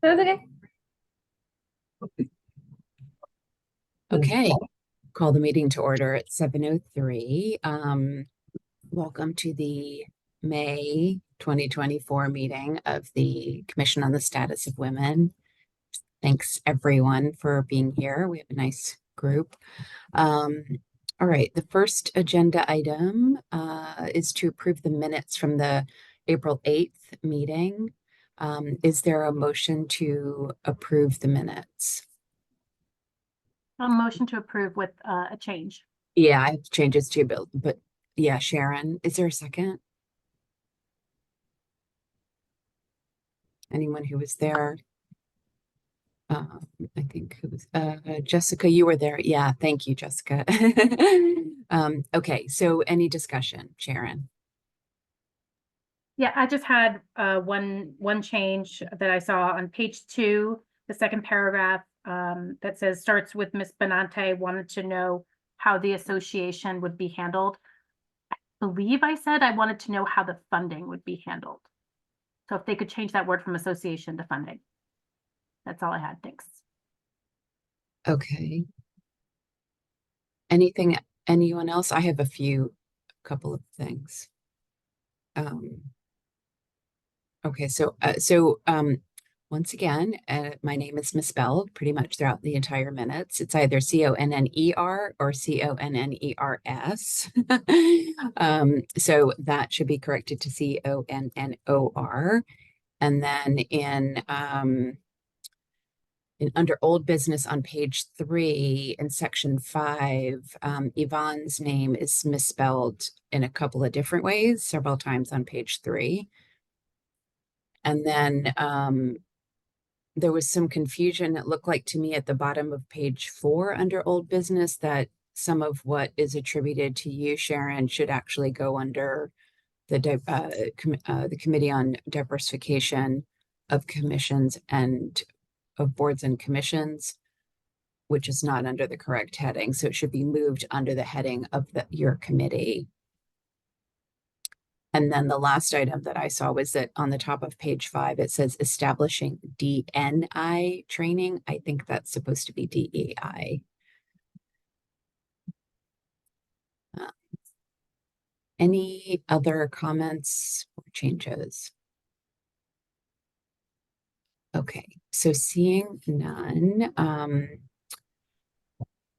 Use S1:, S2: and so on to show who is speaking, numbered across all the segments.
S1: That was okay.
S2: Okay, call the meeting to order at 7:03. Welcome to the May 2024 meeting of the Commission on the Status of Women. Thanks everyone for being here. We have a nice group. All right, the first agenda item is to approve the minutes from the April 8th meeting. Is there a motion to approve the minutes?
S1: A motion to approve with a change.
S2: Yeah, I have changes too, but yeah, Sharon, is there a second? Anyone who was there? I think it was Jessica, you were there. Yeah, thank you, Jessica. Okay, so any discussion, Sharon?
S1: Yeah, I just had one change that I saw on page 2, the second paragraph that says starts with Miss Benante wanted to know how the association would be handled. I believe I said I wanted to know how the funding would be handled. So if they could change that word from association to funding. That's all I had. Thanks.
S2: Okay. Anyone else? I have couple of things. Okay, once again, my name is misspelled pretty much throughout the entire minutes. It's either Conner or Conners. So that should be corrected to Connor. And then under old business on page 3 in section 5, Yvonne's name is misspelled in a couple of different ways, several times on page 3. And then there was some confusion. It looked like to me at the bottom of page 4 under old business that some of what is attributed to you, Sharon, should actually go under the Committee on Diversification of Commissions and of Boards and Commissions, which is not under the correct heading. So it should be moved under the heading of your committee. And then the last item that I saw was that on the top of page 5, it says establishing DNI training. I think that's supposed to be DEI. Any other comments or changes? Okay, so seeing none,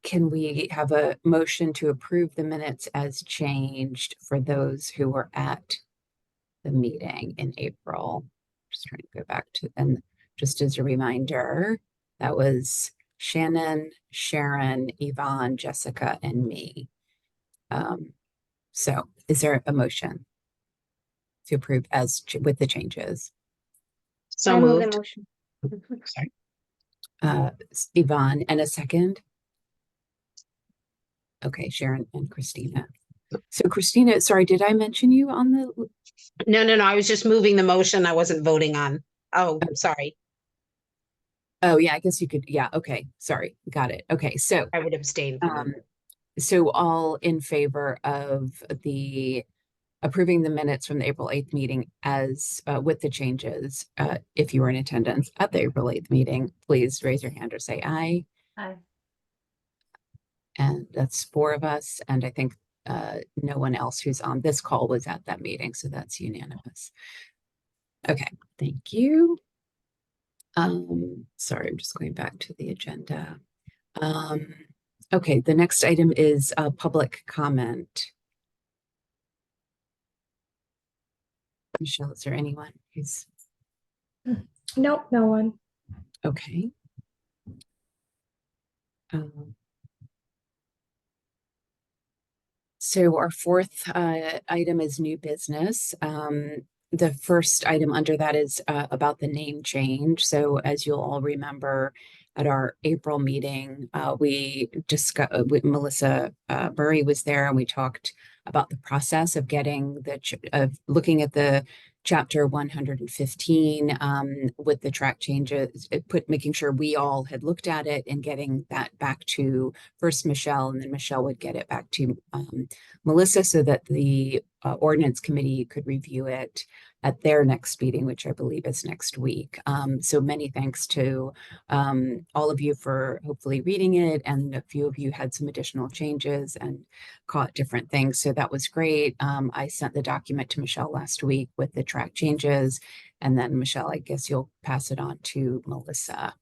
S2: can we have a motion to approve the minutes as changed for those who were at the meeting in April? Just trying to go back to, and just as a reminder, that was Shannon, Sharon, Yvonne, Jessica, and me. So is there a motion to approve with the changes?
S3: So moved.
S1: Motion.
S3: Sorry.
S2: Yvonne, and a second? Okay, Sharon and Christina. So Christina, sorry, did I mention you on the?
S3: No. I was just moving the motion. I wasn't voting on. Oh, sorry.
S2: Oh yeah, I guess you could. Yeah. Okay. Sorry. Got it. Okay. So
S3: I would abstain.
S2: So all in favor of the approving the minutes from the April 8th meeting as with the changes, if you were in attendance at the April 8th meeting, please raise your hand or say aye.
S1: Aye.
S2: And that's 4 of us. And I think no one else who's on this call was at that meeting. So that's unanimous. Okay, thank you. Sorry, I'm just going back to the agenda. Okay, the next item is public comment. Michelle, is there anyone who's?
S1: Nope, no one.
S2: Okay. So our fourth item is new business. The first item under that is about the name change. So as you'll all remember, at our April meeting, we discussed, Melissa Murray was there, and we talked about the process of getting of looking at the chapter 115 with the track changes, making sure we all had looked at it and getting that back to first Michelle, and then Michelle would get it back to Melissa so that the ordinance committee could review it. at their next meeting, which I believe is next week. So many thanks to all of you for hopefully reading it, and a few of you had some additional changes and caught different things. So that was great. I sent the document to Michelle last week with the track changes, and then Michelle, I guess you'll pass it on to Melissa.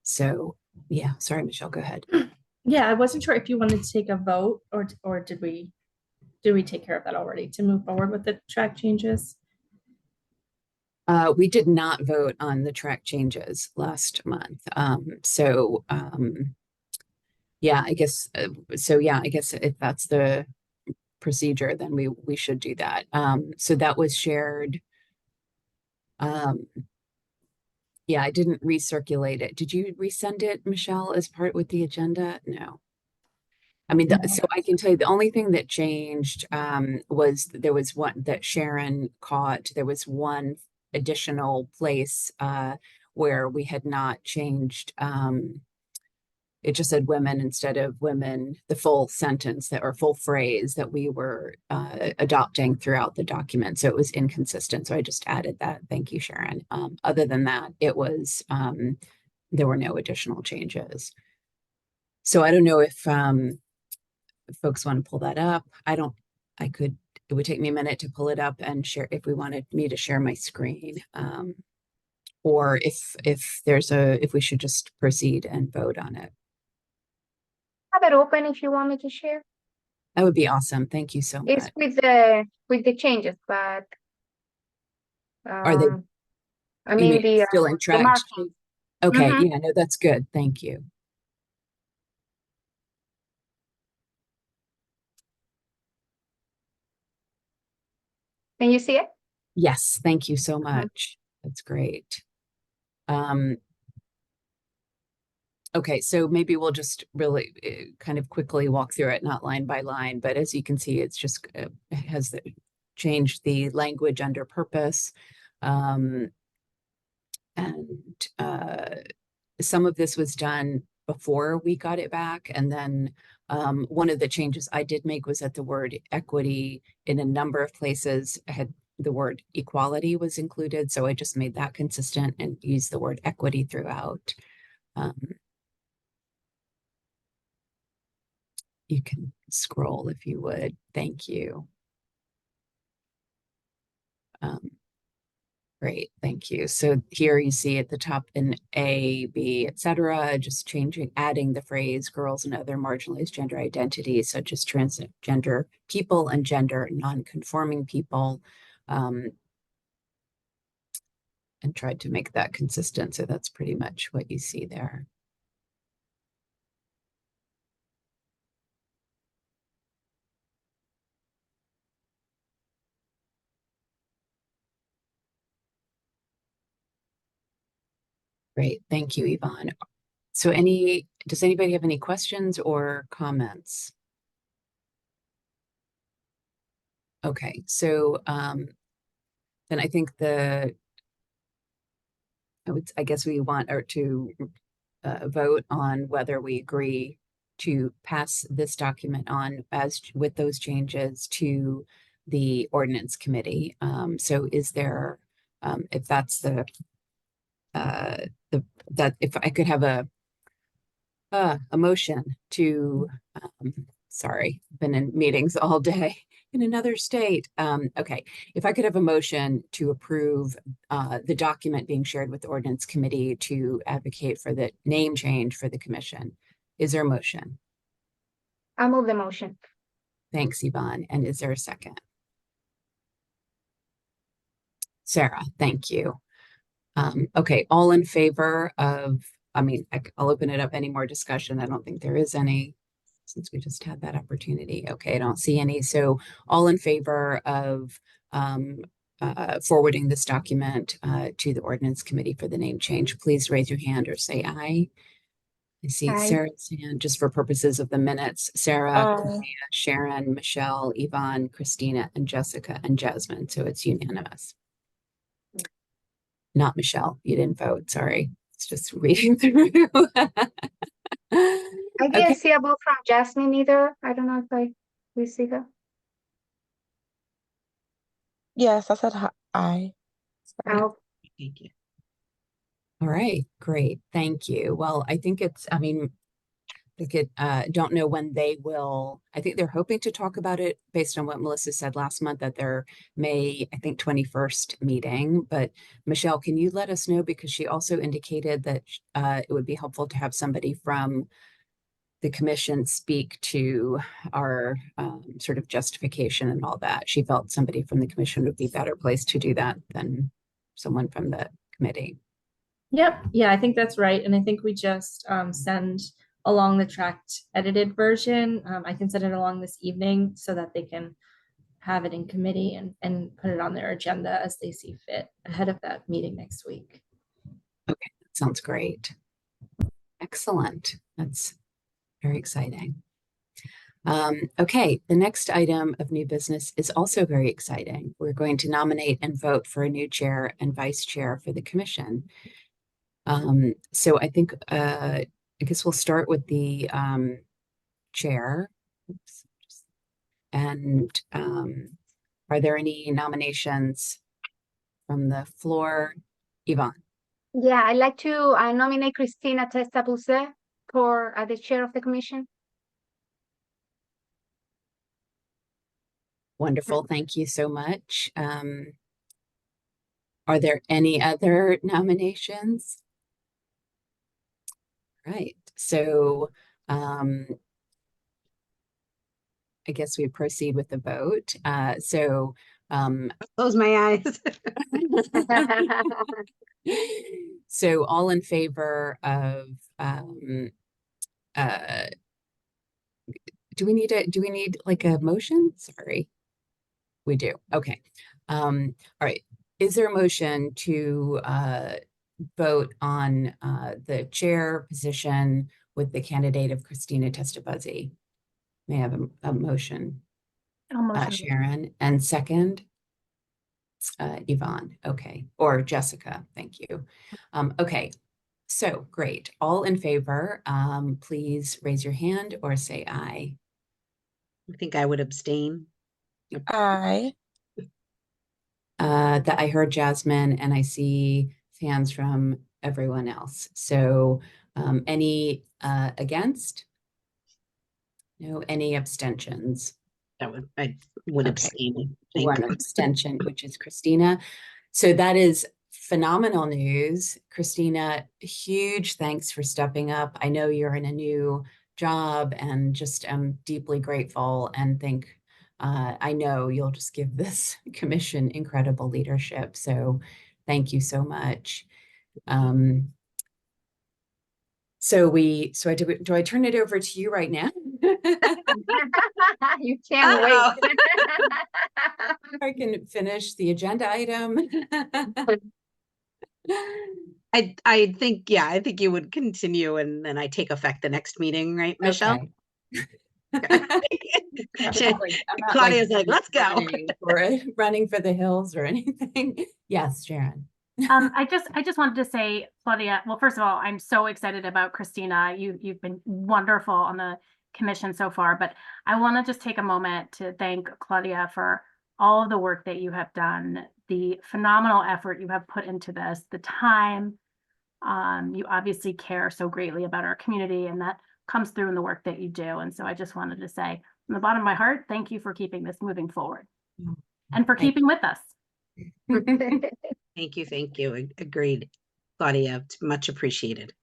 S2: So yeah, sorry, Michelle, go ahead.
S4: Yeah, I wasn't sure if you wanted to take a vote or did we take care of that already to move forward with the track changes?
S2: We did not vote on the track changes last month. Yeah, I guess I guess if that's the procedure, then we should do that. So that was shared. Yeah, I didn't recirculate it. Did you resend it, Michelle, as part with the agenda? No. I mean, so I can tell you the only thing that changed was there was one that Sharon caught. There was one additional place where we had not changed. It just said women instead of women, the full sentence that or full phrase that we were adopting throughout the document. So it was inconsistent. So I just added that. Thank you, Sharon. Other than that, it was there were no additional changes. So I don't know if folks want to pull that up. It would take me a minute to pull it up and share if we wanted me to share my screen. Or if we should just proceed and vote on it.
S5: Have it open if you want me to share.
S2: That would be awesome. Thank you so
S5: It's
S2: much.
S5: with the changes, but
S2: Are they,
S5: I
S2: you
S5: mean
S2: mean
S5: the
S2: still in track?
S5: marking.
S2: Okay,
S5: Mhm.
S2: yeah, no, that's good. Thank you.
S5: Can you see it?
S2: Yes, thank you so much. That's great. Okay, so maybe we'll just really kind of quickly walk through it, not line by line, but as you can see, it's just has changed the language under purpose. And some of this was done before we got it back. And then one of the changes I did make was that the word equity in a number of places had the word equality was included. So I just made that consistent and used the word equity throughout. You can scroll if you would. Thank you. Great, thank you. So here you see at the top in A, B, etc., just adding the phrase girls and other marginalized gender identities, such as transgender people and gender non-conforming people, and tried to make that consistent. So that's pretty much what you see there. Great, thank you, Yvonne. So does anybody have any questions or comments? Okay, so then I think I guess we want to vote on whether we agree to pass this document on with those changes to the ordinance committee. So is there, if that's if I could have a motion to, sorry, been in meetings all day in another state. Okay, if I could have a motion to approve the document being shared with the ordinance committee to advocate for the name change for the commission. Is there a motion?
S5: I'll move the motion.
S2: Thanks, Yvonne. And is there a second? Sarah, thank you. Okay, all in favor of, I'll open it up. Any more discussion? I don't think there is any, since we just had that opportunity. Okay, I don't see any. So all in favor of forwarding this document to the ordinance committee for the name change, please raise your hand or say aye. I see
S5: Aye.
S2: Sarah's hand, just for purposes of the minutes. Sarah,
S4: Aye.
S2: Cornelia, Sharon, Michelle, Yvonne, Christina, and Jessica, and Jasmine. So it's unanimous. Not Michelle, you didn't vote. Sorry, it's just reading through.
S5: I didn't
S2: Okay.
S5: see a vote from Jasmine either. I don't know if we see that.
S6: Yes, I said aye. Sorry.
S5: Oh,
S3: Thank you.
S2: All right, great. Thank you. Well, I think I mean, they could, don't know when they will, I think they're hoping to talk about it based on what Melissa said last month at their May, I think, 21st meeting. But Michelle, can you let us know? Because she also indicated that it would be helpful to have somebody from the commission speak to our sort of justification and all that. She felt somebody from the commission would be better placed to do that than someone from the committee.
S4: Yep, yeah, I think that's right. And I think we just send along the tracked edited version. I can send it along this evening so that they can have it in committee and put it on their agenda as they see fit ahead of that meeting next week.
S2: Sounds great. Excellent. That's very exciting. Okay, the next item of new business is also very exciting. We're going to nominate and vote for a new chair and vice chair for the commission. So I think, I guess we'll start with the chair. Oops. And are there any nominations from the floor? Yvonne?
S5: yeah, I'd like to nominate Christina Testa Buse for the chair of the commission.
S2: Wonderful. Thank you so much. Are there any other nominations? Right. So I guess we proceed with the vote.
S3: Close my eyes.
S2: So all in favor of do we need like a motion? Sorry. We do. Okay. All right. Is there a motion to vote on the chair position with the candidate of Christina Testabuzzi? May I have a motion?
S1: I'll motion.
S2: Sharon, and second, Yvonne. Okay, or Jessica. Thank you. Okay, so great. All in favor, please raise your hand or say aye.
S3: I think I would abstain.
S6: Aye.
S2: That I heard Jasmine, and I see hands from everyone else. So, any against? No, any abstentions?
S3: I would
S2: Okay.
S3: abstain. Thank
S2: One
S3: you.
S2: abstention, which is Christina. So that is phenomenal news. Christina, huge thanks for stepping up. I know you're in a new job and just am deeply grateful and think I know you'll just give this commission incredible leadership. So thank you so much. Do I turn it over to you right now?
S5: You can't wait.
S2: I can finish the agenda item.
S3: I think, yeah, I think you would continue and then I take effect the next meeting, right, Michelle? Claudia's like, let's go.
S2: Running for the hills or anything. Yes, Sharon.
S1: I just wanted to say, Claudia, well, first of all, I'm so excited about Christina. You've been wonderful on the commission so far, but I want to just take a moment to thank Claudia for all of the work that you have done, the phenomenal effort you have put into this, the time. You obviously care so greatly about our community, and that comes through in the work that you do. And so I just wanted to say, from the bottom of my heart, thank you for keeping this moving forward and for keeping with us.
S3: Thank you. Agreed, Claudia. It's much appreciated.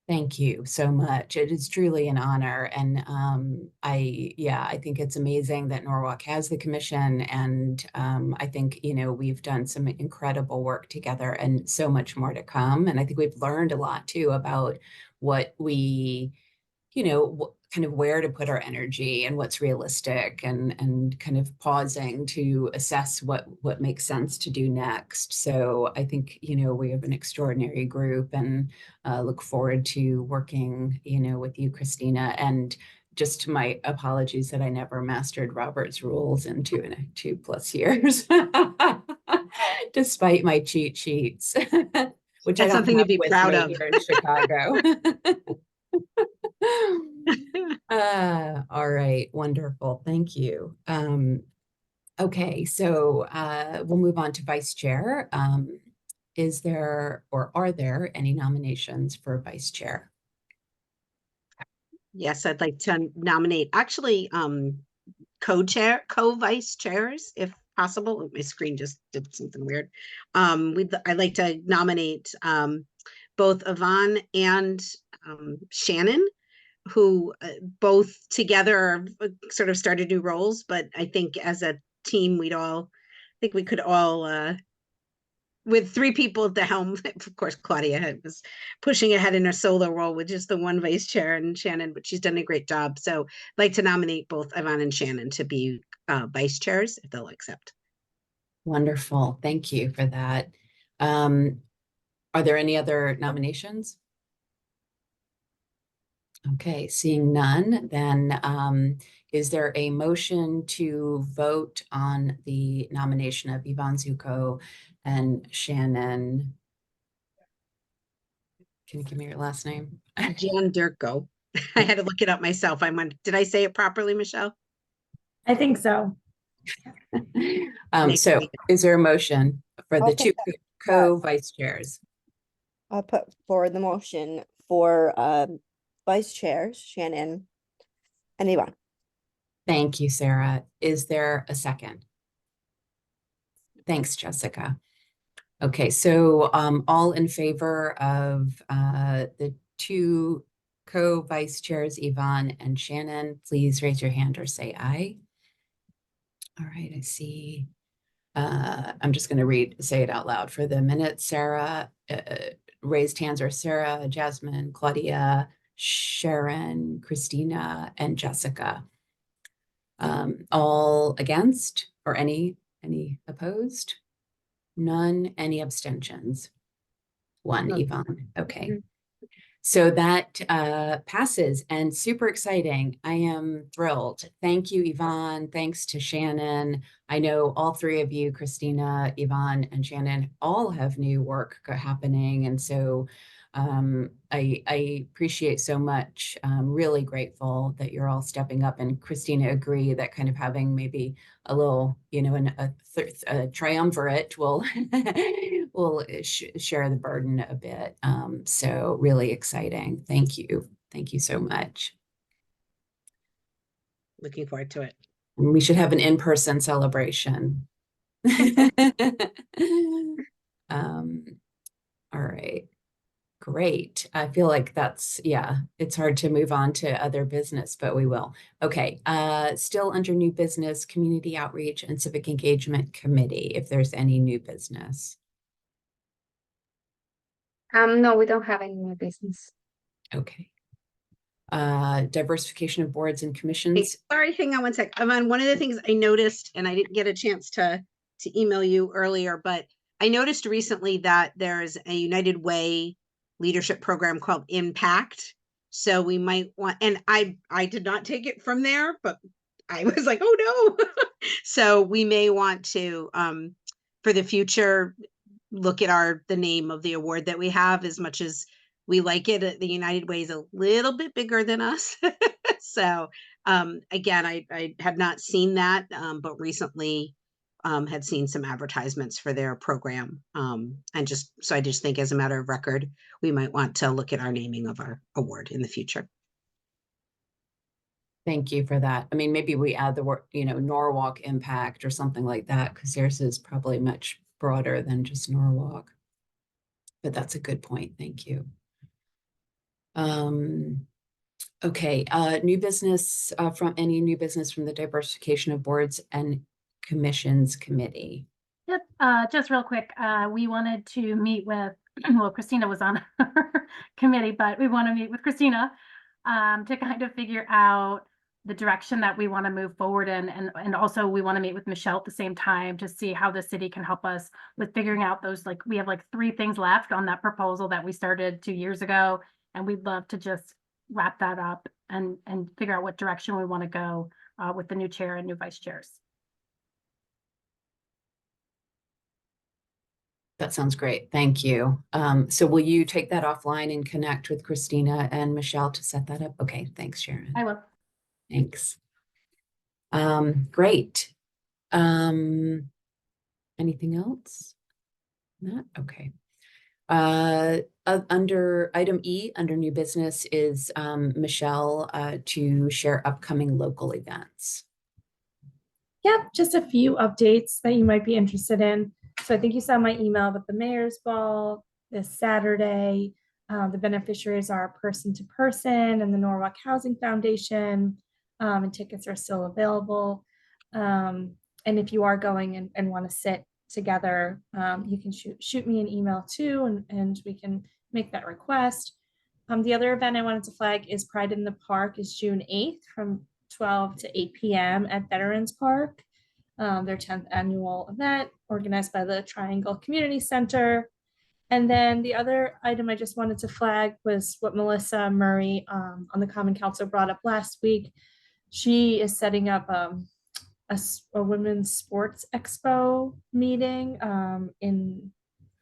S2: Thank you so much. It is truly an honor. And I think it's amazing that Norwalk has the commission. And I think, we've done some incredible work together and so much more to come. And I think we've learned a lot too about what we, kind of where to put our energy and what's realistic and kind of pausing to assess what makes sense to do next. So I think, we have an extraordinary group and look forward to working, with you, Christina. And just my apologies that I never mastered Robert's rules in 2+ years, despite my cheat sheets, which
S3: That's
S2: I don't
S3: something to
S2: have
S3: be
S2: with
S3: proud
S2: me
S3: of.
S2: here in Chicago. All right, wonderful. Thank you. Okay, so we'll move on to vice chair. Is there or are there any nominations for vice chair?
S3: Yes, I'd like to nominate actually co-vice chairs, if possible. Oh, my screen just did something weird. I'd like to nominate both Yvonne and Shannon, who both together sort of started new roles, but I think as a team, I think we could all with three people at the helm, of course, was pushing ahead in her solo role with just the one vice chair and Shannon, but she's done a great job. So I'd like to nominate both Yvonne and Shannon to be vice chairs if they'll accept.
S2: Wonderful. Thank you for that. Are there any other nominations? Okay, seeing none, then is there a motion to vote on the nomination of Yvonne Zuko and Shannon? Can you give me your last name?
S3: Jan Durko. I had to look it up myself. Did I say it properly, Michelle?
S4: I think so.
S2: So is there a motion for
S6: I'll
S2: the two
S6: take
S2: co-vice chairs?
S6: I'll put forward the motion for vice chairs, Shannon and Yvonne.
S2: Thank you, Sarah. Is there a second? Thanks, Jessica. Okay, so all in favor of the two co-vice chairs, Yvonne and Shannon, please raise your hand or say aye. All right, I see. I'm just going to say it out loud for the minute. Sarah, raised hands are Sarah, Jasmine, Claudia, Sharon, Christina, and Jessica. All against or any opposed? None. Any abstentions? One,
S3: None.
S2: Yvonne. Okay.
S3: Mhm.
S2: So that passes and super exciting. I am thrilled. Thank you, Yvonne. Thanks to Shannon. I know all three of you, Christina, Yvonne, and Shannon, all have new work happening. And so I appreciate so much. I'm really grateful that you're all stepping up, and Christina agree that kind of having maybe a little, a triumvirate will share the burden a bit. So really exciting. Thank you. Thank you so much.
S3: Looking forward to it.
S2: And we should have an in-person celebration. All right. Great. I feel like it's hard to move on to other business, but we will. Okay. Still under new business, community outreach and civic engagement committee, if there's any new business.
S5: No, we don't have any more business.
S2: Okay. Diversification of boards and
S3: Hey,
S2: commissions.
S3: sorry, hang on one sec. One of the things I noticed, and I didn't get a chance to email you earlier, but I noticed recently that there's a United Way leadership program called Impact. So we might want, and I did not take it from there, but I was like, oh no. So we may want to, for the future, look at the name of the award that we have. As much as we like it, the United Way is a little bit bigger than us. So again, I had not seen that, but recently had seen some advertisements for their program. And I just think as a matter of record, we might want to look at our naming of our award in the future.
S2: Thank you for that. I mean, maybe we add the word, Norwalk Impact or something like that, because theirs is probably much broader than just Norwalk. But that's a good point. Thank you. Okay, new business from the diversification of boards and commissions committee.
S1: Yep, just real quick, we wanted to meet with, well, Christina was on our committee, but we want to meet with Christina to kind of figure out the direction that we want to move forward in. And also we want to meet with Michelle at the same time to see how the city can help us with figuring out those, we have 3 things left on that proposal that we started 2 years ago. And we'd love to just wrap that up and figure out what direction we want to go with the new chair and new vice chairs.
S2: That sounds great. Thank you. So will you take that offline and connect with Christina and Michelle to set that up? Okay, thanks, Sharon.
S1: I will.
S2: Thanks. Great. Anything else? Not, okay. Under item E, under new business is, Michelle, to share upcoming local events.
S4: Yep, just a few updates that you might be interested in. So I think you saw my email with the mayor's ball this Saturday. The beneficiaries are Person to Person and the Norwalk Housing Foundation, and tickets are still available. And if you are going and want to sit together, you can shoot me an email too, and we can make that request. The other event I wanted to flag is Pride in the Park is June 8th from 12 to 8 p.m. at Veterans Park. Their 10th annual event organized by the Triangle Community Center. And then the other item I just wanted to flag was what Melissa Murray on the Common Council brought up last week. She is setting up a women's sports expo meeting on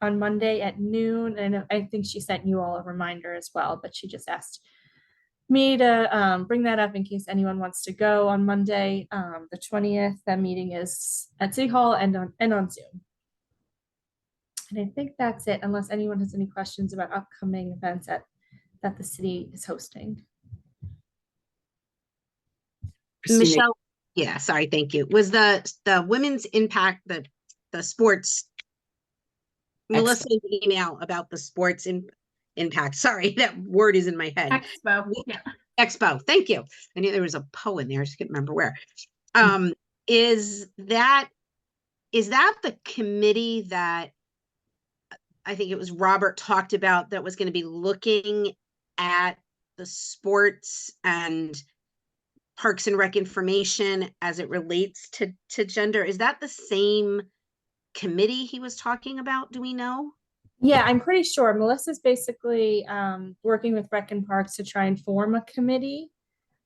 S4: Monday at noon. And I think she sent you all a reminder as well, but she just asked me to bring that up in case anyone wants to go on Monday, the 20th. That meeting is at City Hall and on Zoom. And I think that's it, unless anyone has any questions about upcoming events that the city is hosting.
S2: Christina,
S3: Michelle, yeah, sorry, thank you. Was the women's impact, the sports, Melissa's email about the sports impact, sorry, that word is in my head.
S1: Expo, yeah.
S3: Expo, thank you. I knew there was a po in there, I just can't remember where. Is that the committee that I think it was Robert talked about that was going to be looking at the sports and Parks and Rec information as it relates to gender? Is that the same committee he was talking about? Do we know?
S4: Yeah, I'm pretty sure Melissa's basically working with Rec and Parks to try and form a committee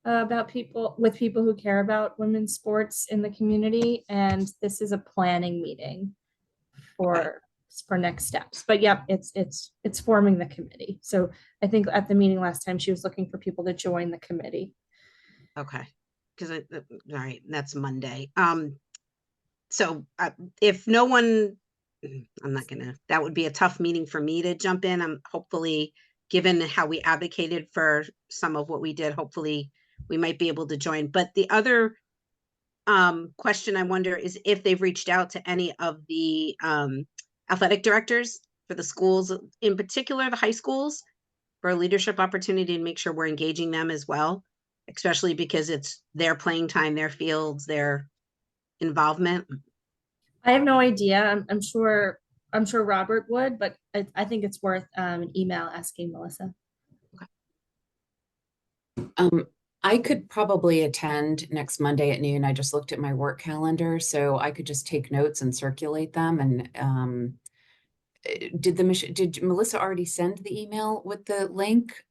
S4: about people who care about women's sports in the community. And this is a planning meeting for next steps. But yep, it's forming the committee. So I think at the meeting last time, she was looking for people to join the committee.
S3: Okay, because all right, that's Monday. So if no one, I'm not gonna, that would be a tough meeting for me to jump in. I'm hopefully, given how we advocated for some of what we did, hopefully we might be able to join. But the other question I wonder is if they've reached out to any of the athletic directors for the schools, in particular the high schools, for a leadership opportunity and make sure we're engaging them as well, especially because it's their playing time, their fields, their involvement.
S4: I have no idea. I'm sure Robert would, but I think it's worth an email asking Melissa.
S2: I could probably attend next Monday at noon. I just looked at my work calendar, so I could just take notes and circulate them. And did Melissa already send the email with the link?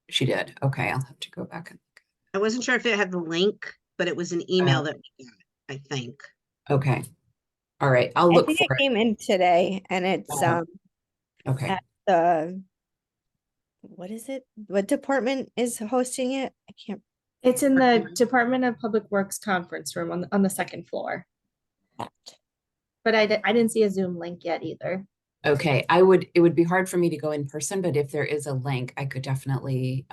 S2: She did. Okay, I'll have to go back and look.
S3: I wasn't sure if it had the link, but it was an email that we got, I think.
S2: Okay. All right. I'll
S6: I
S2: look
S6: think
S2: for
S6: it came in today, and it's
S2: Okay.
S6: at the, what is it? What department is hosting it? I can't.
S4: It's in the Department of Public Works conference room on the second floor. But I didn't see a Zoom link yet either.
S2: Okay, it would be hard for me to go in person, but if there is a link, I could definitely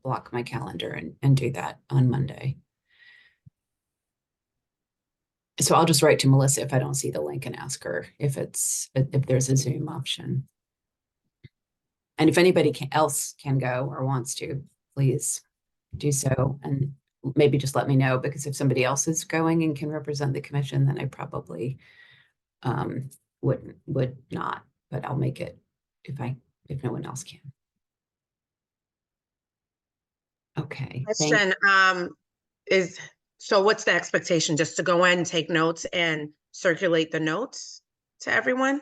S2: block my calendar and do that on Monday. So I'll just write to Melissa if I don't see the link and ask her if there's a Zoom option. And if anybody else can go or wants to, please do so. And maybe just let me know, because if somebody else is going and can represent the commission, then I probably would not, but I'll make it if no one else can. Okay.
S7: Question so what's the expectation? Just to go in, take notes and circulate the notes to everyone?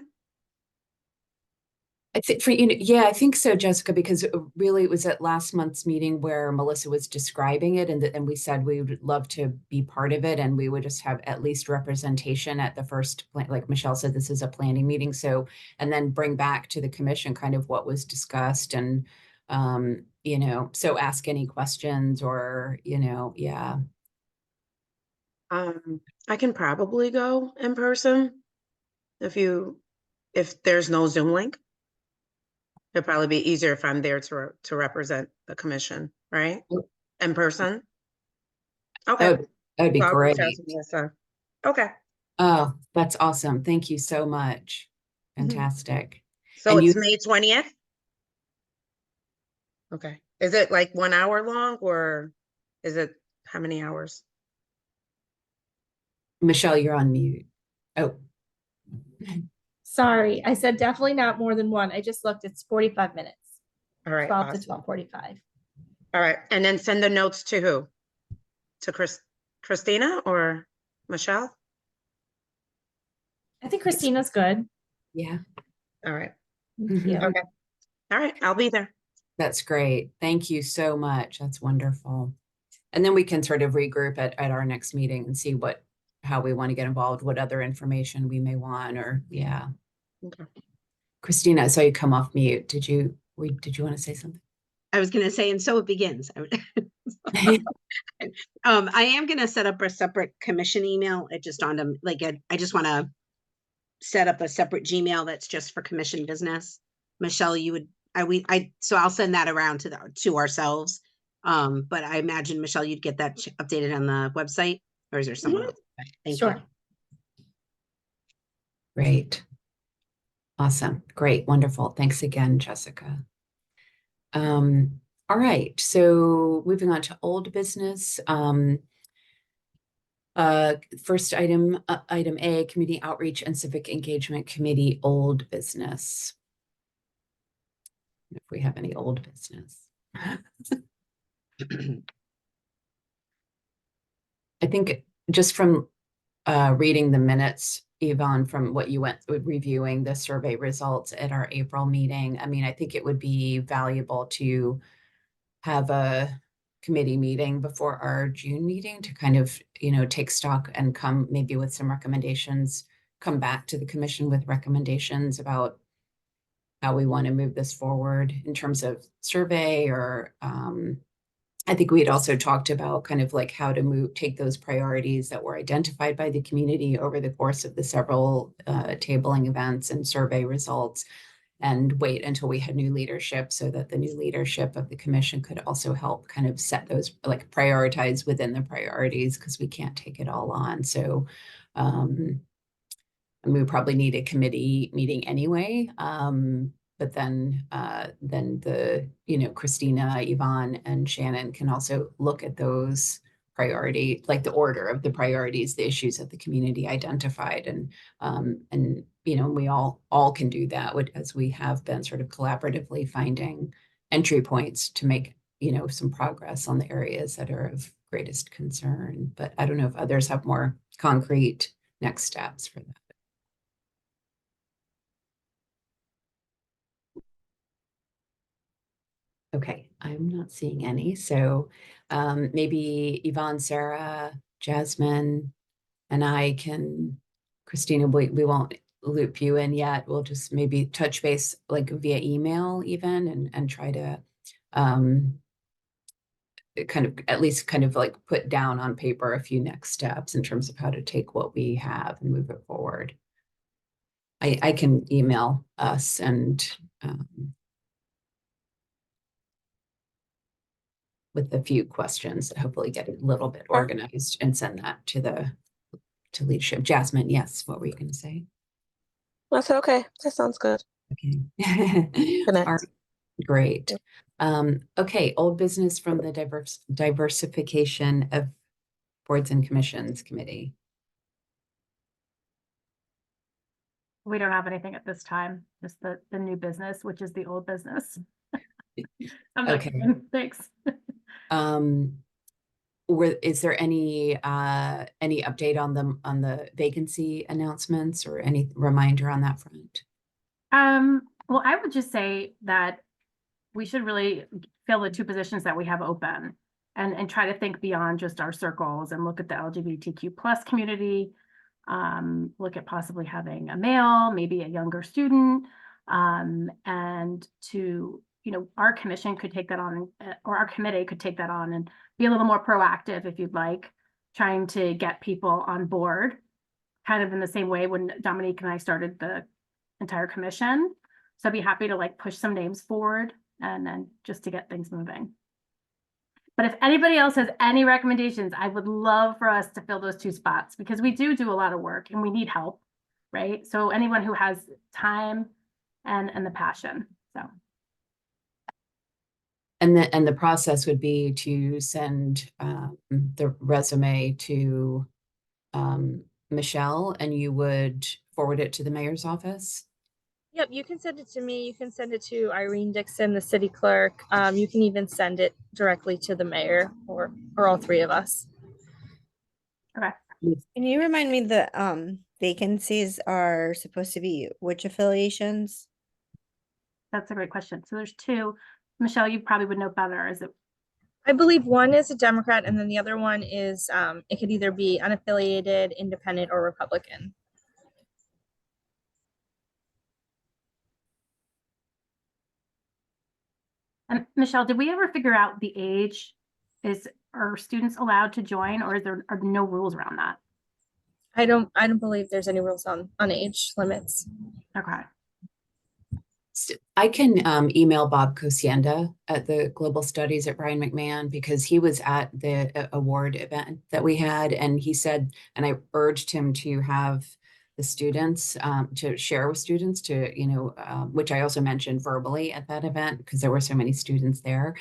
S2: I think yeah, I think so, Jessica, because really it was at last month's meeting where Melissa was describing it, and we said we would love to be part of it, and we would just have at least representation at the first, like Michelle said, this is a planning meeting. So, and then bring back to the commission kind of what was discussed, and so ask any questions or, yeah.
S7: I can probably go in person if there's no Zoom link. It'd probably be easier if I'm there to represent the commission, right? In person. Okay.
S2: That would be
S7: So I'll reach
S2: great.
S7: out to Melissa. Okay.
S2: Oh, that's awesome. Thank you so much.
S3: Mhm.
S2: Fantastic.
S7: So
S2: And
S7: it's
S2: you,
S7: May 20th? Okay. Is it like 1 hour long or is it how many hours?
S2: Michelle, you're on mute. Oh,
S4: Sorry, I said definitely not more than one. I just looked, it's 45 minutes,
S7: All right.
S4: 12 to
S7: Awesome.
S4: 12:45.
S7: All right. And then send the notes to who? To Christina or Michelle?
S4: I think Christina's good.
S2: yeah,
S7: All right.
S4: Thank you.
S7: Okay. All right. I'll be there.
S2: that's great. Thank you so much. That's wonderful. And then we can sort of regroup at our next meeting and see how we want to get involved, what other information we may want, or yeah.
S7: Okay.
S2: Christina, I saw you come off mute. Did you want to say something?
S3: I was gonna say, and so it begins. I am gonna set up a separate commission email. It just dawned on like I just want to set up a separate Gmail that's just for commission business. Michelle, you would so I'll send that around to ourselves. But I imagine Michelle, you'd get that updated on the website, or is there someone else? Thank
S4: Sure.
S3: you.
S2: Great. Awesome. Great. Wonderful. Thanks again, Jessica. All right. So moving on to old business. First item, item A, Community Outreach and Civic Engagement Committee, old business. If we have any old business. I think just from reading the minutes, Yvonne, from what you went with reviewing the survey results at our April meeting, I mean, I think it would be valuable to have a committee meeting before our June meeting to kind of, take stock and come maybe with some recommendations, come back to the commission with recommendations about how we want to move this forward in terms of survey or I think we had also talked about kind of like how to take those priorities that were identified by the community over the course of the several tabling events and survey results and wait until we had new leadership so that the new leadership of the commission could also help kind of set those, like prioritize within the priorities because we can't take it all on. So and we probably need a committee meeting anyway. But then the, Christina, Yvonne, and Shannon can also look at those like the order of the priorities, the issues that the community identified. And we all can do that as we have been sort of collaboratively finding entry points to make, some progress on the areas that are of greatest concern. But I don't know if others have more concrete next steps for that. Okay, I'm not seeing any. So maybe Yvonne, Sarah, Jasmine, and I can, Christina, we won't loop you in yet. We'll just maybe touch base like via email even and try to kind of at least kind of like put down on paper a few next steps in terms of how to take what we have and move it forward. I can email us and with a few questions that hopefully get a little bit organized and send that to leadership. Jasmine, yes, what were you going to say?
S8: That's okay. That sounds good.
S2: Okay.
S8: Connect.
S2: All right. Great. Okay, old business from the diversification of boards and commissions committee.
S1: We don't have anything at this time, just the new business, which is the old business. I'm not
S2: Okay.
S1: kidding. Thanks.
S2: Is there any update on the vacancy announcements or any reminder on that front?
S1: Well, I would just say that we should really fill the two positions that we have open and try to think beyond just our circles and look at the LGBTQ plus community. Look at possibly having a male, maybe a younger student, and to, our commission could take that on, or our committee could take that on and be a little more proactive if you'd like. trying to get people on board, kind of in the same way when Dominique and I started the entire commission. So I'd be happy to like push some names forward and then just to get things moving. But if anybody else has any recommendations, I would love for us to fill those 2 spots because we do a lot of work and we need help, right? So anyone who has time and the passion, so.
S2: And the process would be to send the resume to Michelle, and you would forward it to the mayor's office?
S4: Yep, you can send it to me. You can send it to Irene Dixon, the city clerk. You can even send it directly to the mayor or all 3 of us.
S6: Can you remind me the vacancies are supposed to be which affiliations?
S1: That's a great question. So there's 2. Michelle, you probably would know better. Is it?
S4: I believe one is a Democrat and then the other one is, it could either be unaffiliated, independent, or Republican.
S1: And Michelle, did we ever figure out the age? Are students allowed to join, or are no rules around that?
S4: I don't believe there's any rules on age limits.
S1: Okay.
S2: I can email Bob Cosienda at the Global Studies at Brian McMahon because he was at the award event that we had, and he said, and I urged him to have the students to share with students to, which I also mentioned verbally at that event because there were so many students there.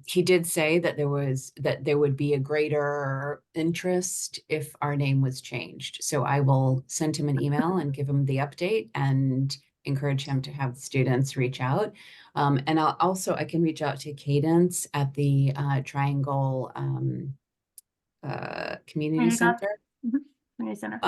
S2: He did say that there would be a greater interest if our name was changed. So I will send him an email and give him the update and encourage him to have students reach out. And I can reach out to Cadence at the Triangle Community Center.
S1: Community Center.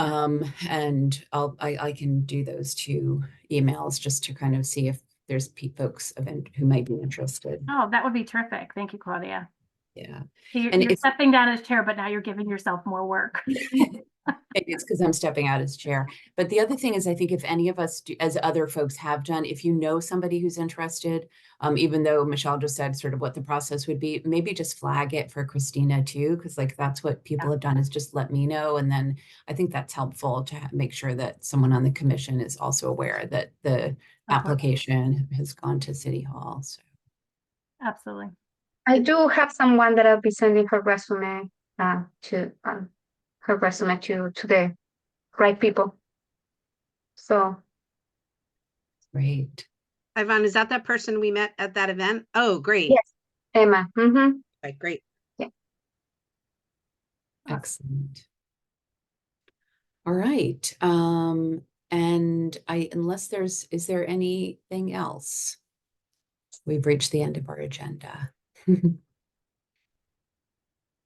S2: And I can do those 2 emails just to kind of see if there's folks who might be interested.
S1: Oh, that would be terrific. Thank you, Claudia.
S2: Yeah.
S1: So
S2: And
S1: you're stepping down as chair, but now you're giving yourself more work.
S2: Maybe it's because I'm stepping out as chair. But the other thing is, I think if any of us, as other folks have done, if you know somebody who's interested, even though Michelle just said sort of what the process would be, maybe just flag it for Christina too, because like that's what people have done is just let me know. And then I think that's helpful to make sure that someone on the commission is also aware that the application has gone to City Hall. So.
S1: Absolutely.
S5: I do have someone that I'll be sending her resume to the right people. So.
S2: Great.
S3: Yvonne, is that person we met at that event? Oh, great.
S5: Yes, Emma. Mm-hmm.
S3: Okay, great.
S2: Excellent. All right. And unless is there anything else? We've reached the end of our agenda.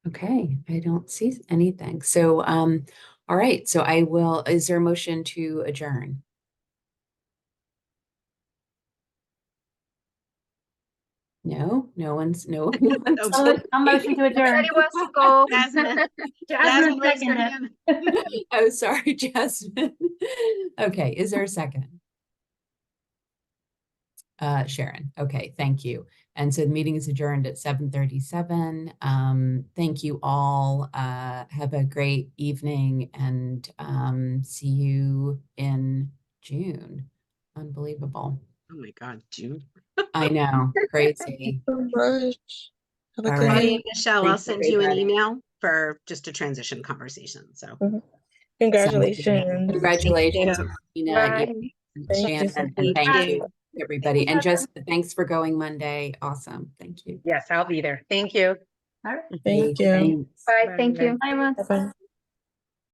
S2: Okay, I don't see anything. So, all right. So is there a motion to adjourn? No one's.
S3: Oh,
S1: A motion to adjourn.
S5: Everybody wants to go.
S3: Jasmine.
S1: Jasmine
S3: raised her
S1: seconded.
S3: hand.
S2: Oh, sorry, Jasmine. Okay, is there a second? Sharon. Okay, thank you. And so the meeting is adjourned at 7:37. Thank you all. Have a great evening and see you in June. Unbelievable.
S3: Oh my God, June.
S2: I know, crazy.
S8: So much. Have a
S2: All
S8: good
S2: right.
S3: Claudia
S8: night.
S3: and Michelle, I'll
S2: Thanks,
S3: send you an
S2: everybody.
S3: email for just a transition conversation. So
S8: Congratulations.
S2: Congratulations, Christina,
S5: Bye.
S8: Thank you.
S2: Shannon, and thank
S3: Thank
S2: you,
S3: you.
S2: everybody. And
S1: Thank you.
S2: just thanks for going Monday. Awesome. Thank you.
S7: Yes, I'll be there. Thank you.
S1: All right.
S8: Thank you.
S2: Thanks.
S5: Bye, thank you.
S1: Bye, everyone.
S8: Bye-bye.